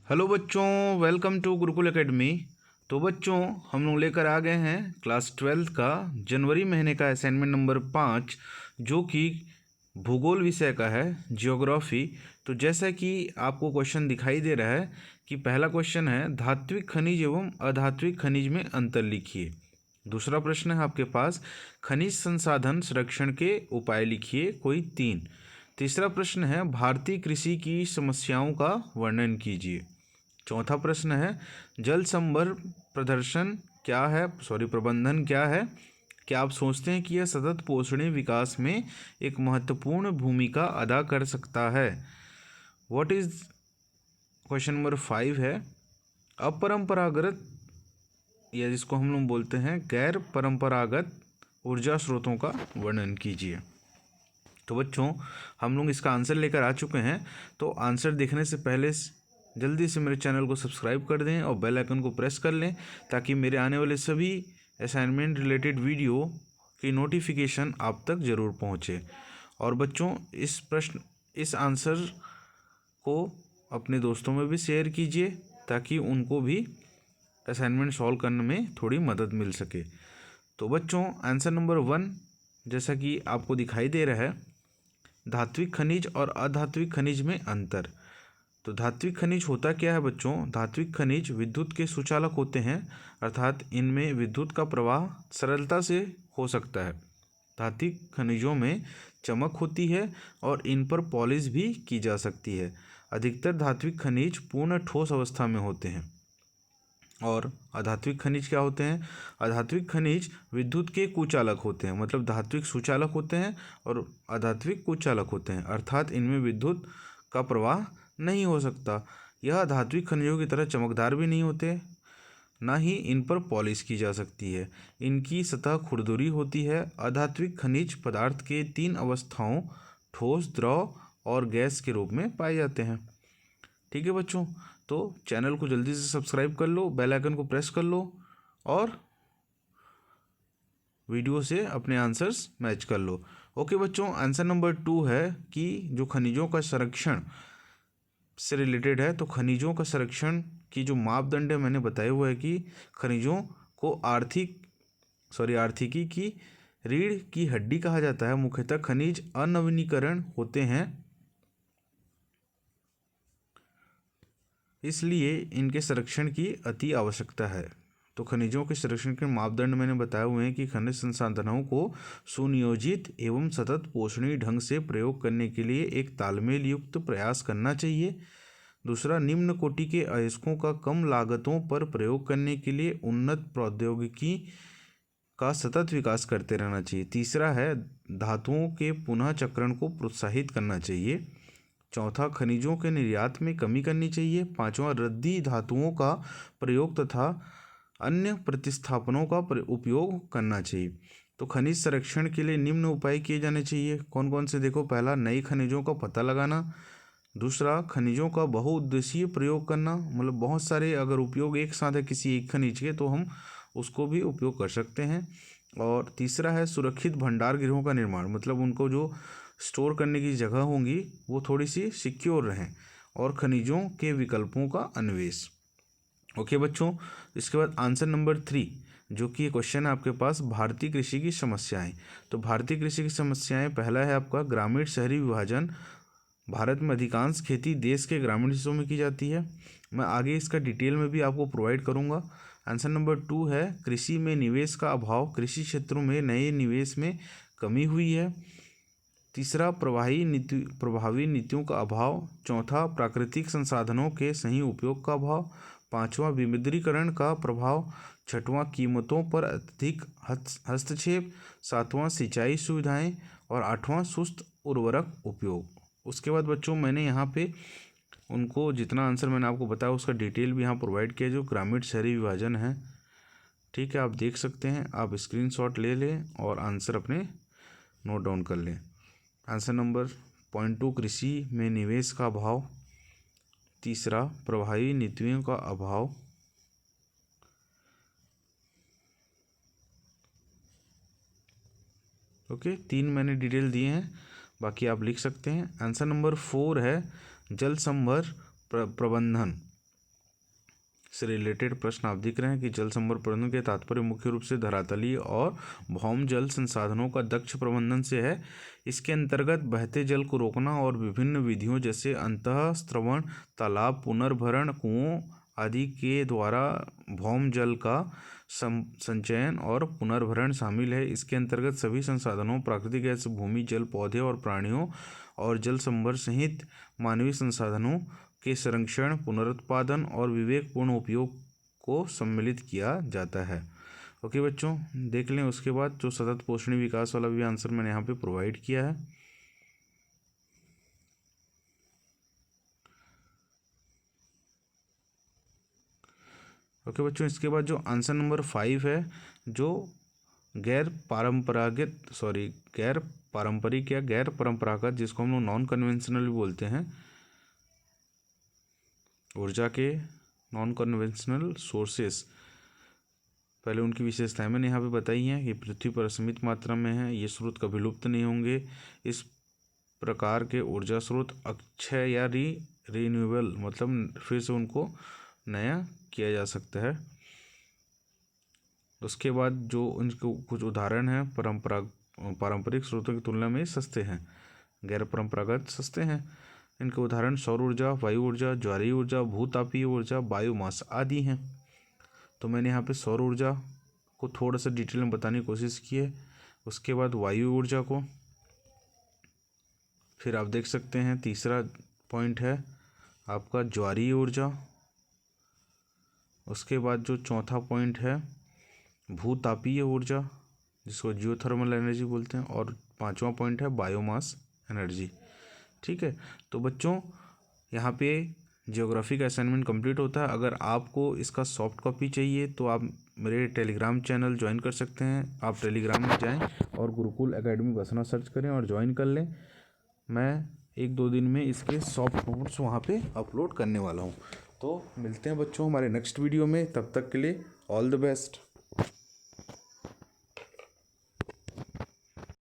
Hello बच्चों, welcome to Gurukul academy. तो बच्चों, हम लोग लेकर आ गए हैं क्लास 12 का जनवरी महीने का असाइनमेंट नंबर 5, जो कि भूगोल विषय का है, जियोग्राफी। तो जैसा कि आपको क्वेश्चन दिखाई दे रहा है कि पहला क्वेश्चन है धात्विक खनिज एवं अधात्विक खनिज में अंतर लिखिए। दूसरा प्रश्न है आपके पास खनिज संसाधन संरक्षण के उपाय लिखिए, कोई 3। तीसरा प्रश्न है भारतीय कृषि की समस्याओं का वर्णन कीजिए। चौथा प्रश्न है जल संभर प्रबंधन क्या है। क्या आप सोचते हैं कि यह सतत पोषणीय विकास में एक महत्वपूर्ण भूमिका अदा कर सकता है। व्हाट इज क्वेश्चन नंबर 5 है अपरंपरागत, या जिसको हम लोग बोलते हैं गैर परंपरागत ऊर्जा स्रोतों का वर्णन कीजिए। तो बच्चों, हम लोग इसका आंसर लेकर आ चुके हैं। तो आंसर देखने से पहले जल्दी से मेरे चैनल को सब्सक्राइब कर दें और बेल आइकन को प्रेस कर लें, ताकि मेरे आने वाले सभी असाइनमेंट रिलेटेड वीडियो की नोटिफिकेशन आप तक ज़रूर पहुंचे। और बच्चों, इस आंसर को अपने दोस्तों में भी शेयर कीजिए, ताकि उनको भी असाइनमेंट सॉल्व करने में थोड़ी मदद मिल सके। तो बच्चों, आंसर नंबर 1 जैसा कि आपको दिखाई दे रहा है, धात्विक खनिज और अधात्विक खनिज में अंतर। तो धात्विक खनिज होता क्या है बच्चों? धात्विक खनिज विद्युत के सुचालक होते हैं, अर्थात इनमें विद्युत का प्रवाह सरलता से हो सकता है। धात्विक खनिजों में चमक होती है और इन पर पॉलिश भी की जा सकती है। अधिकतर धात्विक खनिज पूर्ण ठोस अवस्था में होते हैं। और अधात्विक खनिज क्या होते हैं? अधात्विक खनिज विद्युत के कुचालक होते हैं, मतलब धात्विक सुचालक होते हैं और अधात्विक कुचालक होते हैं, अर्थात इनमें विद्युत का प्रवाह नहीं हो सकता। यह धात्विक खनिजों की तरह चमकदार भी नहीं होते, ना ही इन पर पॉलिश की जा सकती है। इनकी सतह खुरदुरी होती है। अधात्विक खनिज पदार्थ के 3 अवस्थाओं ठोस, द्रव और गैस के रूप में पाए जाते हैं। ठीक है बच्चों, तो चैनल को जल्दी से सब्सक्राइब कर लो, बेल आइकन को प्रेस कर लो और वीडियो से अपने आंसर्स मैच कर लो। ओके बच्चों, आंसर नंबर 2 है कि जो खनिजों का संरक्षण से रिलेटेड है, तो खनिजों का संरक्षण की जो मापदंड है मैंने बताया हुआ है कि खनिजों को आर्थिकी की रीढ़ की हड्डी कहा जाता है। मुख्यतः खनिज अनवीनीकरण होते हैं, इसलिए इनके संरक्षण की अति आवश्यकता है। तो खनिजों के संरक्षण के मापदंड मैंने बताए हुए हैं कि खनिज संसाधनों को सुनियोजित एवं सतत पोषणीय ढंग से प्रयोग करने के लिए एक तालमेल युक्त प्रयास करना चाहिए। दूसरा, निम्न कोटि के अयस्कों का कम लागतों पर प्रयोग करने के लिए उन्नत प्रौद्योगिकी का सतत विकास करते रहना चाहिए। तीसरा है धातुओं के पुनः चक्रण को प्रोत्साहित करना चाहिए। चौथा, खनिजों के निर्यात में कमी करनी चाहिए। पांचवा, रद्दी धातुओं का प्रयोग तथा अन्य प्रतिस्थापनों का उपयोग करना चाहिए। तो खनिज संरक्षण के लिए निम्न उपाय किए जाने चाहिए। कौन कौन से? देखो, पहला, नई खनिजों का पता लगाना। दूसरा, खनिजों का बहुउद्देशीय प्रयोग करना, मतलब बहुत सारे अगर उपयोग एक साथ है किसी एक खनिज के, तो हम उसको भी उपयोग कर सकते हैं। और तीसरा है सुरक्षित भंडार गृहों का निर्माण, मतलब उनको जो स्टोर करने की जगह होंगी वो थोड़ी सी सिक्योर रहें। और खनिजों के विकल्पों का अन्वेष। ओके बच्चों, इसके बाद आंसर नंबर 3, जो कि क्वेश्चन है आपके पास भारतीय कृषि की समस्याएं। तो भारतीय कृषि की समस्याएं, पहला है आपका ग्रामीण शहरी विभाजन। भारत में अधिकांश खेती देश के ग्रामीण हिस्सों में की जाती है। मैं आगे इसका डिटेल में भी आपको प्रोवाइड करूंगा। आंसर नंबर 2 है कृषि में निवेश का अभाव, कृषि क्षेत्रों में नए निवेश में कमी हुई है। तीसरा, प्रभावी नीतियों का अभाव। चौथा, प्राकृतिक संसाधनों के सही उपयोग का अभाव। पांचवा, विमुद्रीकरण का प्रभाव। छठवां, कीमतों पर अधिक हस्तक्षेप। सातवां, सिंचाई सुविधाएं। और आठवां, सुस्त उर्वरक उपयोग। उसके बाद बच्चों, मैंने यहाँ पे उनको जितना आंसर मैंने आपको बताया उसका डिटेल भी यहाँ प्रोवाइड किया, जो ग्रामीण शहरी विभाजन है। ठीक है, आप देख सकते हैं, आप स्क्रीनशॉट ले लें और आंसर अपने नोट डाउन कर लें। आंसर नंबर पॉइंट 2, कृषि में निवेश का अभाव। तीसरा, प्रभावी नीतियों का अभाव। ओके, 3 मैंने डिटेल दिए हैं, बाकी आप लिख सकते हैं। आंसर नंबर 4 है जल संभर प्रबंधन। से रिलेटेड प्रश्न आप दिख रहे हैं कि जल संभर प्रबंधन के तात्पर्य मुख्य रूप से धरातलीय और भौम जल संसाधनों का दक्ष प्रबंधन से है। इसके अंतर्गत बहते जल को रोकना और विभिन्न विधियों जैसे अंतःस्त्रवण, तालाब पुनर्भरण, कुओं आदि के द्वारा भौम जल का संचयन और पुनर्भरण शामिल है। इसके अंतर्गत सभी संसाधनों, प्राकृतिक गैस, भूमि जल, पौधे और प्राणियों और जल संभर सहित मानवीय संसाधनों के संरक्षण, पुनरुत्पादन और विवेकपूर्ण उपयोग को सम्मिलित किया जाता है। ओके बच्चों, देख लें उसके बाद जो सतत पोषणीय विकास वाला भी आंसर मैंने यहाँ पे प्रोवाइड किया है। ओके बच्चों, इसके बाद जो आंसर नंबर 5 है, जो गैर पारंपरिक या गैर परंपरागत, जिसको हम लोग नॉन कन्वेंशनल भी बोलते हैं, ऊर्जा के नॉन कन्वेंशनल सोर्सेस, पहले उनकी विशेषताएं मैंने यहाँ पे बताई हैं कि पृथ्वी पर असीमित मात्रा में है, ये स्रोत कभी लुप्त नहीं होंगे, इस प्रकार के ऊर्जा स्रोत अक्षय या रिन्यूएबल, मतलब फिर से उनको नया किया जा सकता है। उसके बाद जो उनके कुछ उदाहरण हैं, पारंपरिक स्रोतों की तुलना में सस्ते हैं, गैर परंपरागत सस्ते हैं। इनके उदाहरण सौर ऊर्जा, वायु ऊर्जा, ज्वारीय ऊर्जा, भूतापीय ऊर्जा, बायोमास आदि हैं। तो मैंने यहाँ पे सौर ऊर्जा को थोड़ा सा डिटेल में बताने की कोशिश की है। उसके बाद वायु ऊर्जा को, फिर आप देख सकते हैं तीसरा पॉइंट है आपका ज्वारीय ऊर्जा। उसके बाद जो चौथा पॉइंट है भूतापीय ऊर्जा, जिसको जियोथर्मल एनर्जी बोलते हैं, और पांचवा पॉइंट है बायोमास एनर्जी। ठीक है, तो बच्चों यहाँ पे ज्योग्राफी का असाइनमेंट कंप्लीट होता है। अगर आपको इसका सॉफ्ट कॉपी चाहिए तो आप मेरे टेलीग्राम चैनल ज्वाइन कर सकते हैं। आप टेलीग्राम में जाएं और गुरुकुल एकेडमी बसना सर्च करें और ज्वाइन कर लें। मैं 1-2 दिन में इसके सॉफ्ट नोट्स वहाँ पे अपलोड करने वाला हूँ। तो मिलते हैं बच्चों हमारे नेक्स्ट वीडियो में, तब तक के लिए ऑल द बेस्ट।